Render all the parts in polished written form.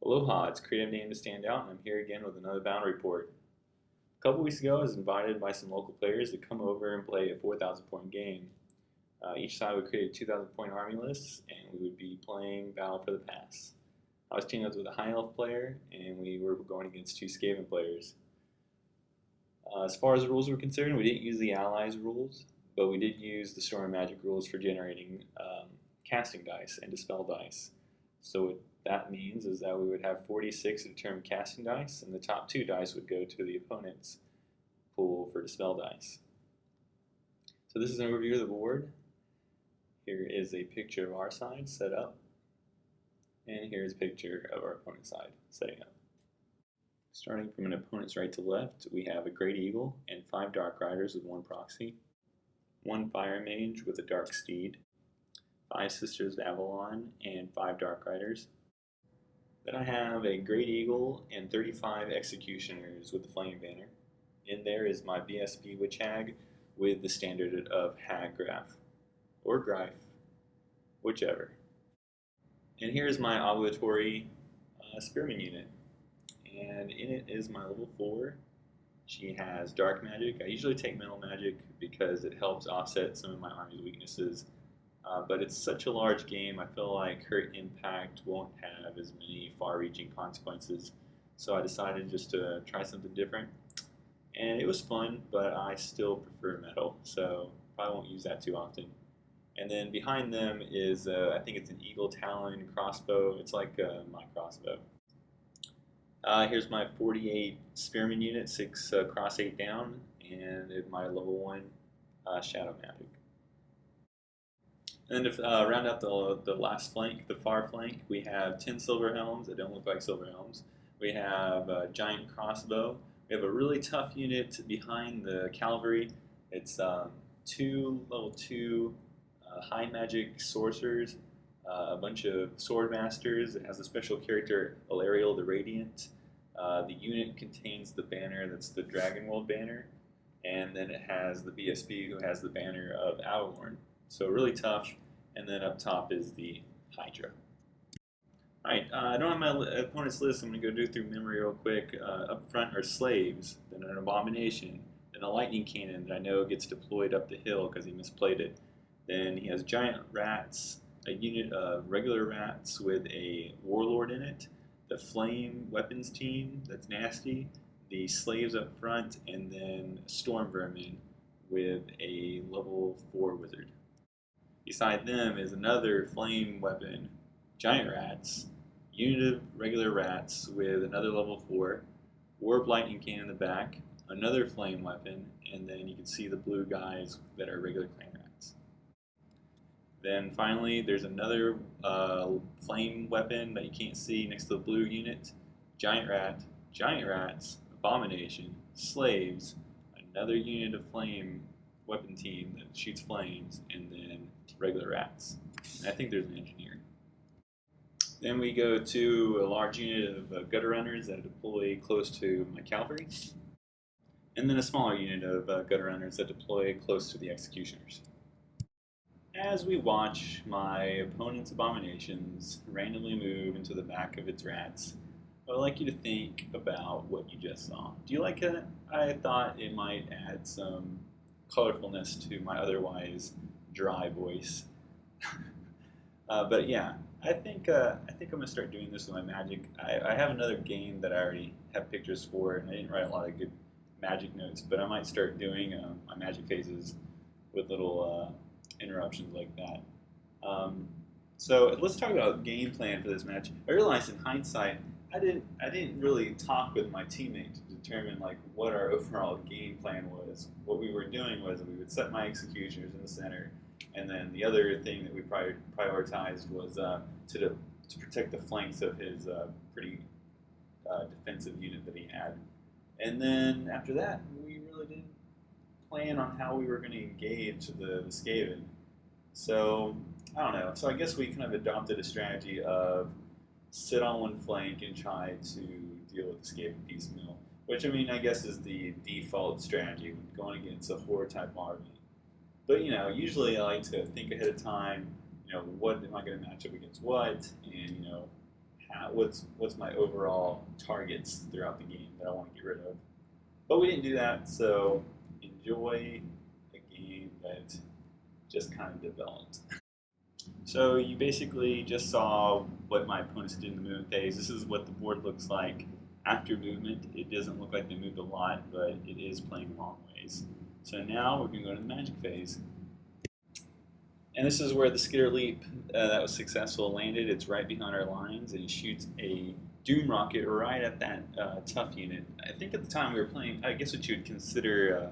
Aloha, it's Creativenametostandout, and I'm here again with another Bound Report. A couple weeks ago, I was invited by some local players to come over and play a 4,000 point game. Each side would create a 2,000 point army list, and we would be playing Battle for the Pass. I was teamed up with a High Elf player, and we were going against two Skaven players. As far as the rules were concerned, we didn't use the Allies rules, but we did use the Storm Magic rules for generating casting dice and dispel dice. So what that means is that we would have 46 determined casting dice, and the top 2 dice would go to the opponent's pool for dispel dice. So this is an overview of the board. Here is a picture of our side set up, and here's a picture of our opponent's side setting up. Starting from an opponent's right to left, we have a Great Eagle and 5 Dark Riders with 1 proxy, 1 Fire Mage with a Dark Steed, 5 Sisters of Avalon, and 5 Dark Riders. Then I have a Great Eagle and 35 Executioners with the Flame Banner. In there is my BSP Witch Hag with the standard of Hag Graf, or Greif, whichever. And here's my obligatory Spearman unit. And in it is my level 4. She has Dark Magic. I usually take Mental Magic because it helps offset some of my army's weaknesses. But it's such a large game, I feel like her impact won't have as many far-reaching consequences. So I decided just to try something different. And it was fun, but I still prefer metal, so probably won't use that too often. And then behind them is, I think it's an Eagle Talon crossbow. It's like my crossbow. Here's my 48 Spearman unit, 6 cross 8 down, and my level 1 Shadow Magic. And then to round out the last flank, the far flank, we have 10 Silver Helms that don't look like Silver Helms. We have a Giant Crossbow. We have a really tough unit behind the Cavalry. It's 2 level 2 High Magic Sorcerers, a bunch of Sword Masters. It has a special character, Alariel the Radiant. The unit contains the banner that's the Dragon World banner, and then it has the BSP who has the banner of Avalorn. So really tough, and then up top is the Hydra. Alright, I don't have my opponent's list, I'm going to go through memory real quick. Up front are Slaves, then an Abomination, then a Lightning Cannon that I know gets deployed up the hill because he misplayed it. Then he has Giant Rats, a unit of regular rats with a Warlord in it, the Flame Weapons team, that's nasty, the Slaves up front, and then Storm Vermin with a level 4 Wizard. Beside them is another flame weapon, Giant Rats, unit of regular rats with another level 4, Warp Lightning Cannon in the back, another flame weapon, and then you can see the blue guys that are regular clan rats. Then finally, there's another flame weapon that you can't see next to the blue unit, Giant Rat, Giant Rats, Abomination, Slaves, another unit of flame weapon team that shoots flames, and then regular rats. And I think there's an engineer. Then we go to a large unit of gutter runners that deploy close to my cavalry, and then a smaller unit of gutter runners that deploy close to the executioners. As we watch my opponent's abominations randomly move into the back of its rats, I would like you to think about what you just saw. Do you like it? I thought it might add some colorfulness to my otherwise dry voice. But yeah, I think I'm gonna start doing this with my magic. I have another game that I already have pictures for, and I didn't write a lot of good magic notes, but I might start doing my magic phases with little interruptions like that. So let's talk about game plan for this match. I realized in hindsight, I didn't really talk with my teammate to determine like what our overall game plan was. What we were doing was we would set my executioners in the center, and then the other thing that we prioritized was to protect the flanks of his pretty defensive unit that he had. And then after that, we really didn't plan on how we were going to engage the Skaven. So I don't know. So I guess we kind of adopted a strategy of sit on one flank and try to deal with the Skaven piecemeal, which I mean I guess is the default strategy when going against a horde type army. But you know, usually I like to think ahead of time. You know, what am I going to match up against what, and you know, what's my overall targets throughout the game that I want to get rid of. But we didn't do that, so enjoy a game that just kind of developed. So you basically just saw what my opponents did in the movement phase. This is what the board looks like after movement. It doesn't look like they moved a lot, but it is playing long ways. So now we're going to go to the magic phase. And this is where the skitter leap that was successful landed. It's right behind our lines, and it shoots a doom rocket right at that tough unit. I think at the time we were playing, I guess what you would consider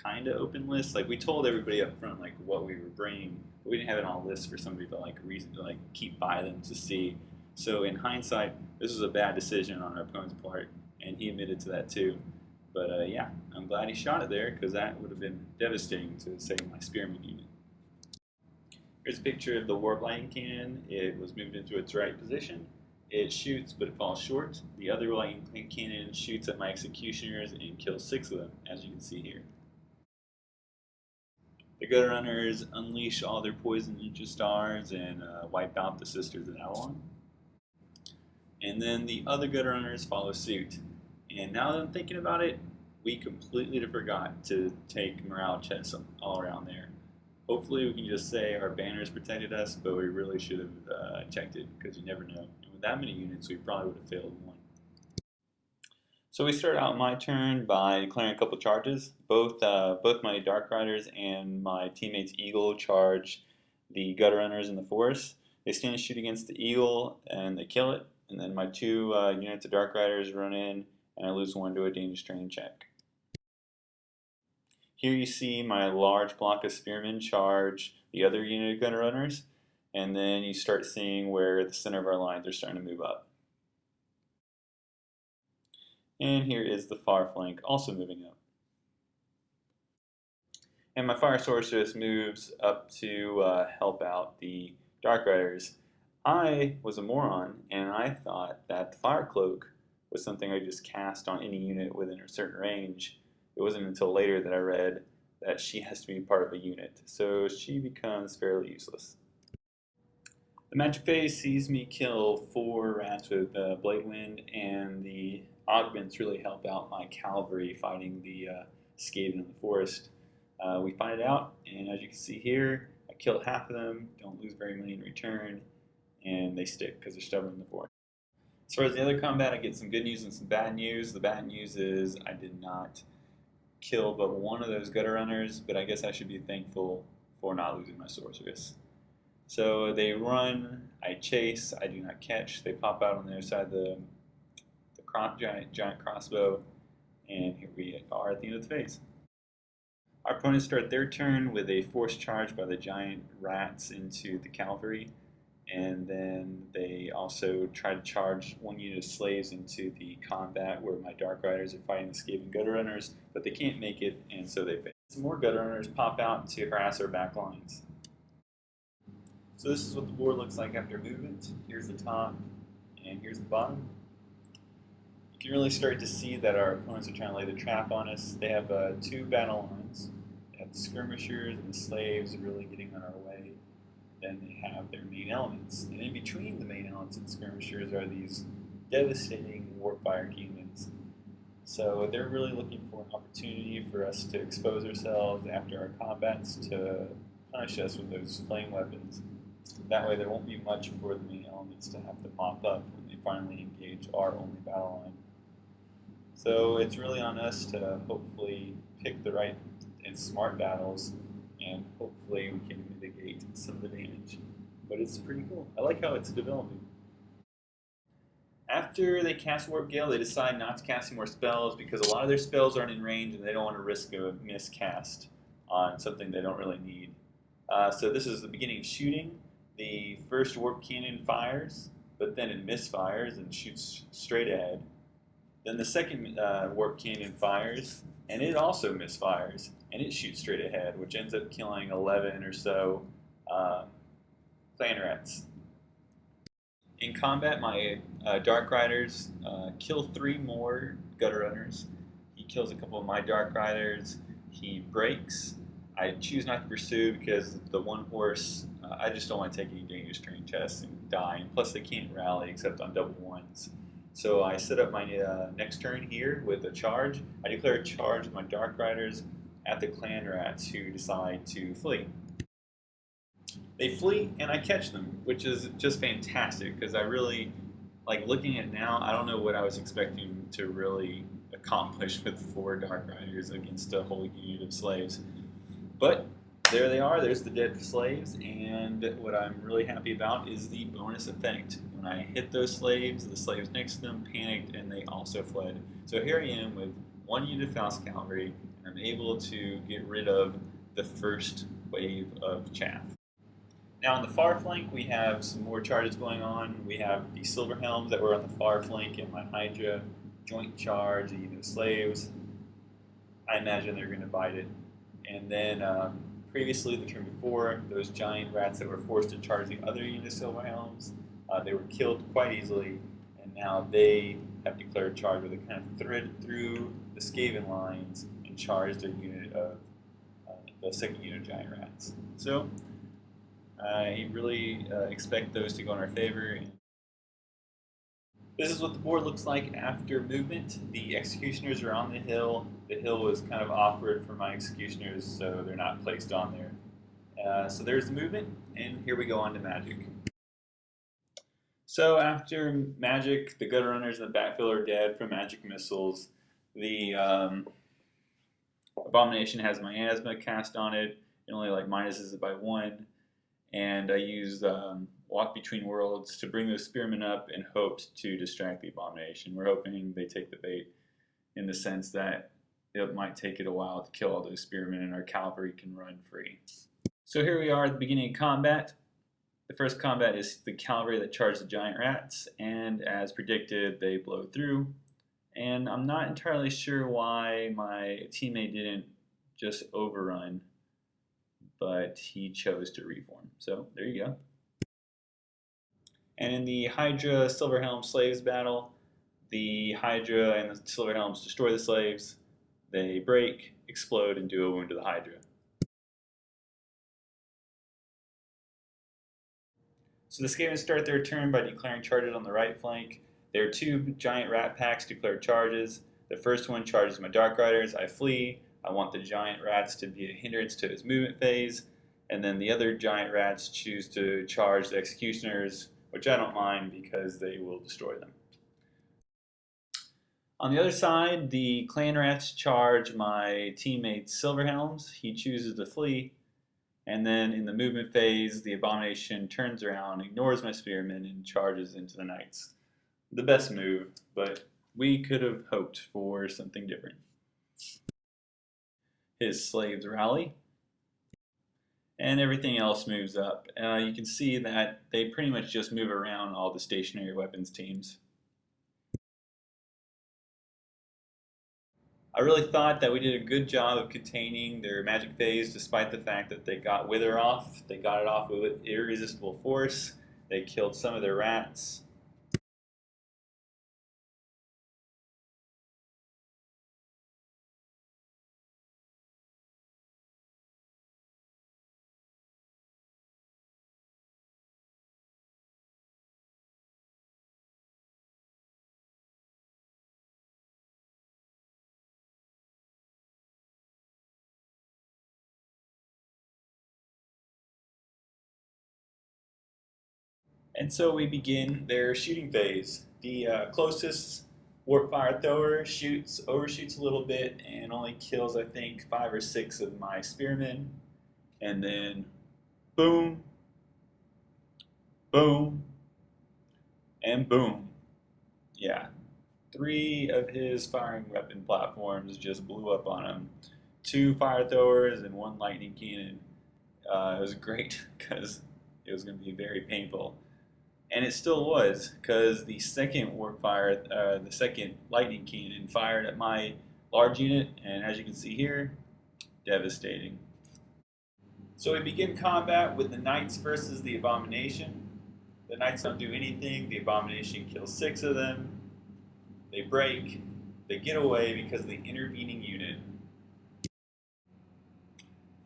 kind of open list. Like we told everybody up front like what we were bringing, but we didn't have it on a list for somebody to like reason to like keep by them to see. So in hindsight, this was a bad decision on our opponent's part, and he admitted to that too. But yeah, I'm glad he shot it there because that would have been devastating to save my spearman unit. Here's a picture of the warp lightning cannon. It was moved into its right position. It shoots, but it falls short. The other lightning cannon shoots at my executioners and kills 6 of them, as you can see here. The gutter runners unleash all their poison ninja stars and wipe out the Sisters of Avalon. And then the other gutter runners follow suit. And now that I'm thinking about it, we completely forgot to take morale checks all around there. Hopefully we can just say our banners protected us, but we really should have checked it because you never know. And with that many units, we probably would have failed one. So we start out my turn by declaring a couple charges. Both my Dark Riders and my teammate's Eagle charge the Gutter Runners in the forest. They stand and shoot against the Eagle and they kill it. And then my 2 units of Dark Riders run in and I lose 1 to a danger strain check. Here you see my large block of Spearmen charge the other unit of Gutter Runners. And then you start seeing where the center of our lines are starting to move up. And here is the far flank also moving up. And my Fire Sorceress moves up to help out the Dark Riders. I was a moron and I thought that the Fire Cloak was something I just cast on any unit within a certain range. It wasn't until later that I read that she has to be part of a unit, so she becomes fairly useless. The magic phase sees me kill 4 rats with Blade Wind, and the augments really help out my cavalry fighting the Skaven in the forest. We fight it out, and as you can see here, I killed half of them, don't lose very many in return, and they stick because they're stubborn in the forest. As far as the other combat, I get some good news and some bad news. The bad news is I did not kill but 1 of those gutter runners, but I guess I should be thankful for not losing my sorceress. So they run, I chase, I do not catch. They pop out on the other side of the giant crossbow, and here we are at the end of the phase. Our opponents start their turn with a forced charge by the giant rats into the cavalry, and then they also try to charge 1 unit of slaves into the combat where my Dark Riders are fighting the Skaven gutter runners, but they can't make it, and so they fail. Some more gutter runners pop out to harass our back lines. So this is what the board looks like after movement. Here's the top, and here's the bottom. You can really start to see that our opponents are trying to lay the trap on us. They have 2 battle lines. They have the skirmishers and the slaves really getting on our way. Then they have their main elements. And in between the main elements and skirmishers are these devastating warpfire demons. So they're really looking for an opportunity for us to expose ourselves after our combats to punish us with those flame weapons. That way there won't be much for the main elements to have to pop up when they finally engage our only battle line. So it's really on us to hopefully pick the right and smart battles, and hopefully we can mitigate some of the damage. But it's pretty cool. I like how it's developing. After they cast Warp Gale, they decide not to cast any more spells because a lot of their spells aren't in range and they don't want to risk a miscast on something they don't really need. So this is the beginning of shooting. The first warp cannon fires, but then it misfires and shoots straight ahead. Then the second warp cannon fires, and it also misfires, and it shoots straight ahead, which ends up killing 11 or so clan rats. In combat, my Dark Riders kill 3 more gutter runners. He kills a couple of my Dark Riders. He breaks. I choose not to pursue because the 1 horse I just don't want to take any dangerous terrain tests and die, and plus they can't rally except on double ones. So I set up my next turn here with a charge. I declare a charge with my Dark Riders at the clan rats who decide to flee. They flee and I catch them, which is just fantastic because I really, like looking at it now, I don't know what I was expecting to really accomplish with 4 Dark Riders against a whole unit of slaves. But there they are, there's the dead slaves, and what I'm really happy about is the bonus effect. When I hit those slaves, the slaves next to them panicked and they also fled. So here I am with 1 unit of Faust Cavalry, and I'm able to get rid of the first wave of chaff. Now on the far flank, we have some more charges going on. We have the Silver Helms that were on the far flank in my Hydra, joint charge, the unit of slaves. I imagine they're going to bite it. And then previously, the turn before, those giant rats that were forced to charge the other unit of Silver Helms, they were killed quite easily, and now they have declared charge where they kind of thread through the Skaven lines and charge their unit of the second unit of giant rats. So I really expect those to go in our favor. This is what the board looks like after movement. The executioners are on the hill. The hill was kind of awkward for my executioners, so they're not placed on there. So there's the movement, and here we go on to magic. So after magic, the gutter runners and the backfill are dead from magic missiles. The abomination has miasma cast on it. It only like minuses it by 1. And I used Walk Between Worlds to bring those spearmen up and hoped to distract the abomination. We're hoping they take the bait in the sense that it might take it a while to kill all those spearmen and our cavalry can run free. So here we are at the beginning of combat. The first combat is the cavalry that charge the giant rats, and as predicted, they blow through. And I'm not entirely sure why my teammate didn't just overrun, but he chose to reform. So there you go. And in the Hydra Silverhelm Slaves battle, the Hydra and the Silverhelms destroy the slaves. They break, explode, and do a wound to the Hydra. So the Skaven start their turn by declaring charges on the right flank. There are 2 giant rat packs declared charges. The first one charges my Dark Riders. I flee. I want the giant rats to be a hindrance to his movement phase. And then the other giant rats choose to charge the executioners, which I don't mind because they will destroy them. On the other side, the clan rats charge my teammate's Silverhelms. He chooses to flee. And then in the movement phase, the abomination turns around, ignores my spearmen, and charges into the knights. The best move, but we could have hoped for something different. His slaves rally, and everything else moves up. You can see that they pretty much just move around all the stationary weapons teams. I really thought that we did a good job of containing their magic phase despite the fact that they got Wither off. They got it off with irresistible force. They killed some of their rats. And so we begin their shooting phase. The closest warp fire thrower overshoots a little bit and only kills, I think, 5 or 6 of my spearmen. And then boom, boom, and boom. Yeah, 3 of his firing weapon platforms just blew up on him. 2 fire throwers and 1 lightning cannon. It was great because it was going to be very painful. And it still was, because the second the second lightning cannon fired at my large unit, and as you can see here, devastating. So we begin combat with the knights versus the abomination. The knights don't do anything. The abomination kills 6 of them. They break. They get away because of the intervening unit.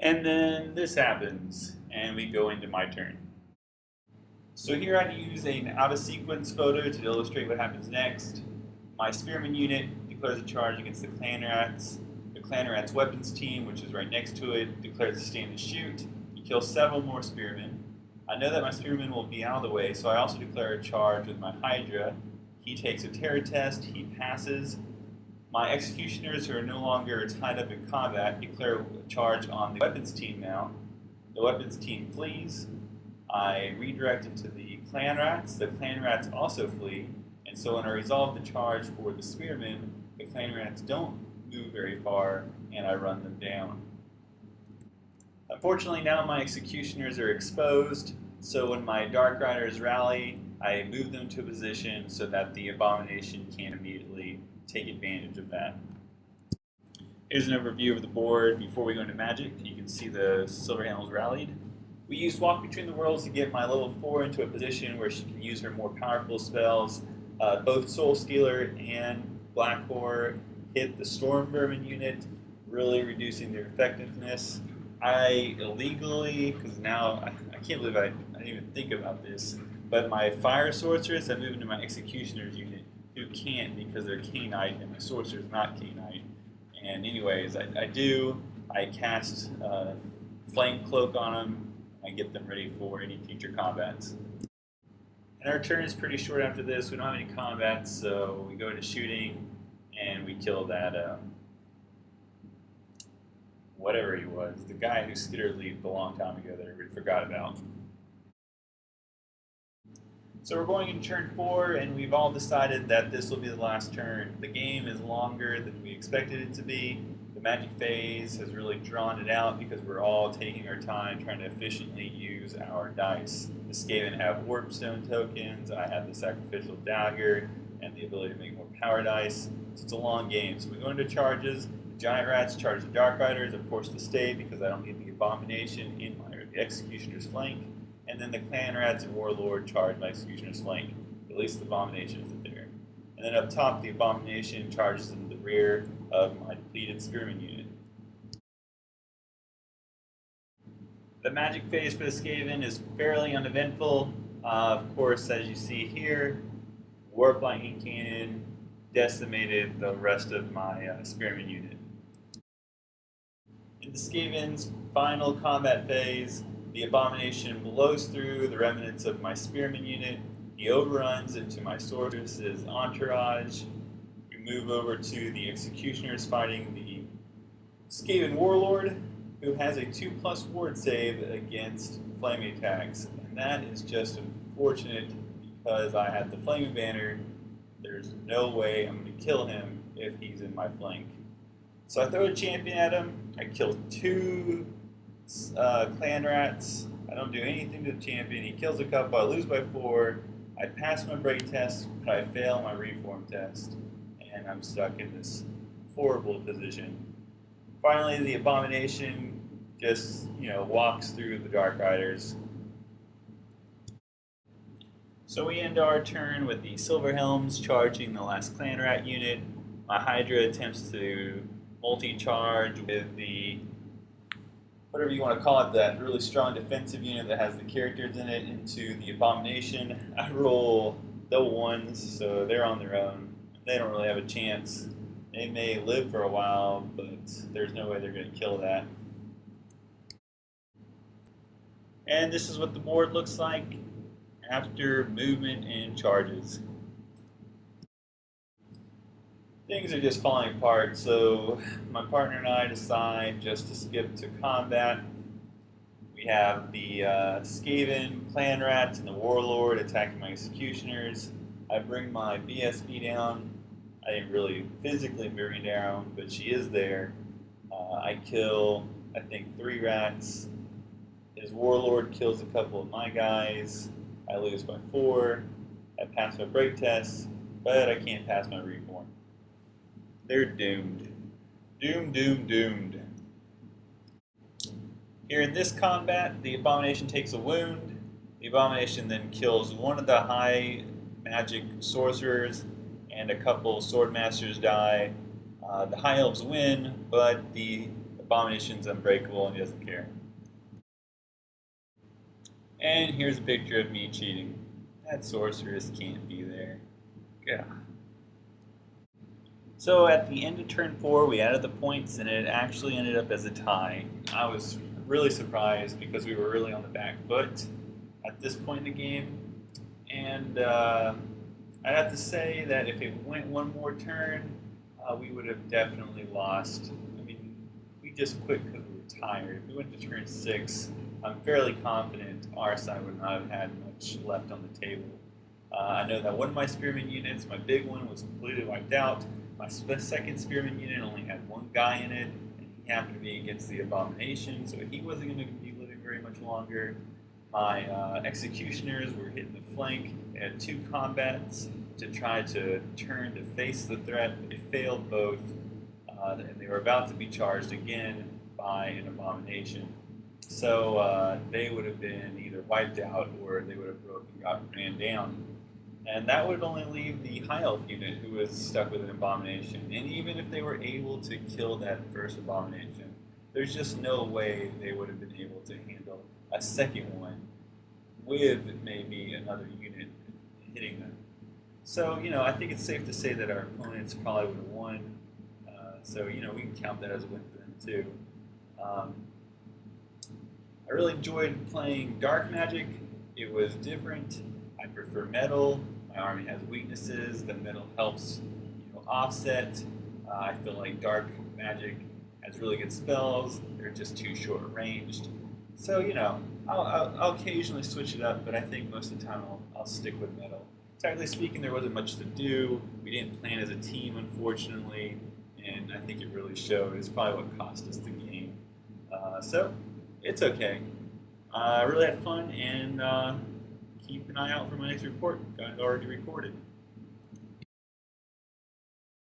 And then this happens, and we go into my turn. So here I use an out-of-sequence photo to illustrate what happens next. My spearman unit declares a charge against the clan rats. The clan rats weapons team, which is right next to it, declares a stand and shoot. He kills several more spearmen. I know that my spearman will be out of the way, so I also declare a charge with my Hydra. He takes a terror test, he passes. My executioners, who are no longer tied up in combat, declare a charge on the weapons team now. The weapons team flees. I redirect into the clan rats. The clan rats also flee, and so when I resolve the charge for the spearmen, the clan rats don't move very far, and I run them down. Unfortunately, now my executioners are exposed, so when my Dark Riders rally, I move them to a position so that the Abomination can immediately take advantage of that. Here's an overview of the board before we go into Magic. You can see the Silver Helms rallied. We used Walk Between the Worlds to get my level 4 into a position where she can use her more powerful spells. Both Soul Stealer and Black Horror hit the Storm Vermin unit, really reducing their effectiveness. I illegally, because now I can't believe I didn't even think about this, but my Fire Sorceress I moved into my Executioner's unit, who can't because they're Cainite and my Sorcerer's not Cainite. And anyways, I cast Flame Cloak on them, and get them ready for any future combats. And our turn is pretty short after this. We don't have any combats, so we go into shooting, and we kill that, whatever he was, the guy who skittered leave a long time ago that everybody forgot about. So we're going into turn 4, and we've all decided that this will be the last turn. The game is longer than we expected it to be. The Magic phase has really drawn it out because we're all taking our time trying to efficiently use our dice. The Skaven have Warpstone tokens, I have the Sacrificial Dagger, and the ability to make more power dice. So it's a long game. So we go into charges. The Giant Rats charge the Dark Riders, of course, to stay because I don't get the Abomination in my Executioner's flank. And then the Clan Rats and Warlord charge my Executioner's flank. At least the Abomination isn't there. And then up top, the Abomination charges in the rear of my depleted Spearman unit. The Magic phase for the Skaven is fairly uneventful. Of course, as you see here, Warp Lightning Cannon decimated the rest of my Spearman unit. In the Skaven's final combat phase, the Abomination blows through the remnants of my Spearman unit. He overruns into my Sorceress's entourage. We move over to the Executioners fighting the Skaven Warlord, who has a 2+ ward save against flaming attacks. And that is just unfortunate because I have the Flaming Banner. There's no way I'm going to kill him if he's in my flank. So I throw a champion at him. I kill 2 clan rats. I don't do anything to the champion. He kills a couple. I lose by 4. I pass my break test, but I fail my reform test. And I'm stuck in this horrible position. Finally, the Abomination just, walks through the Dark Riders. So we end our turn with the Silver Helms charging the last Clan Rat unit. My Hydra attempts to multi-charge with the, whatever you want to call it, that really strong defensive unit that has the characters in it, into the Abomination. I roll double ones, so they're on their own. They don't really have a chance. They may live for a while, but there's no way they're going to kill that. And this is what the board looks like after movement and charges. Things are just falling apart, so my partner and I decide just to skip to combat. We have the Skaven, Clan Rats, and the Warlord attacking my Executioners. I bring my BSB down. I didn't really physically bring her down, but she is there. I kill, I think, 3 rats. His Warlord kills a couple of my guys. I lose by 4. I pass my break test, but I can't pass my reform. They're doomed. Doomed. Here in this combat, the Abomination takes a wound. The Abomination then kills one of the high magic sorcerers, and a couple sword masters die. The High Elves win, but the Abomination's unbreakable and he doesn't care. And here's a picture of me cheating. That sorceress can't be there. Yeah. So at the end of turn 4, we added the points, and it actually ended up as a tie. I was really surprised because we were really on the back foot at this point in the game, and I'd have to say that if it went one more turn, we would have definitely lost. I mean, we just quit because we were tired. If we went to turn 6, I'm fairly confident our side would not have had much left on the table. I know that one of my spearman units, my big one, was completely wiped out. My second spearman unit only had one guy in it, and he happened to be against the Abomination, so he wasn't going to be living very much longer. My executioners were hitting the flank. They had 2 combats to try to turn to face the threat. They failed both, and they were about to be charged again by an Abomination. So they would have been either wiped out or they would have ran down. And that would only leave the high elf unit who was stuck with an Abomination. And even if they were able to kill that first Abomination, there's just no way they would have been able to handle a second one with maybe another unit hitting them. So, I think it's safe to say that our opponents probably would have won. So, we can count that as a win for them too. I really enjoyed playing Dark Magic. It was different. I prefer metal. My army has weaknesses. The metal helps, offset. I feel like Dark Magic has really good spells. They're just too short ranged. So, I'll occasionally switch it up, but I think most of the time I'll stick with metal. Technically speaking, there wasn't much to do. We didn't plan as a team, unfortunately, and I think it really showed. It's probably what cost us the game. So, it's okay. I really had fun, and keep an eye out for my next report. Got it already recorded.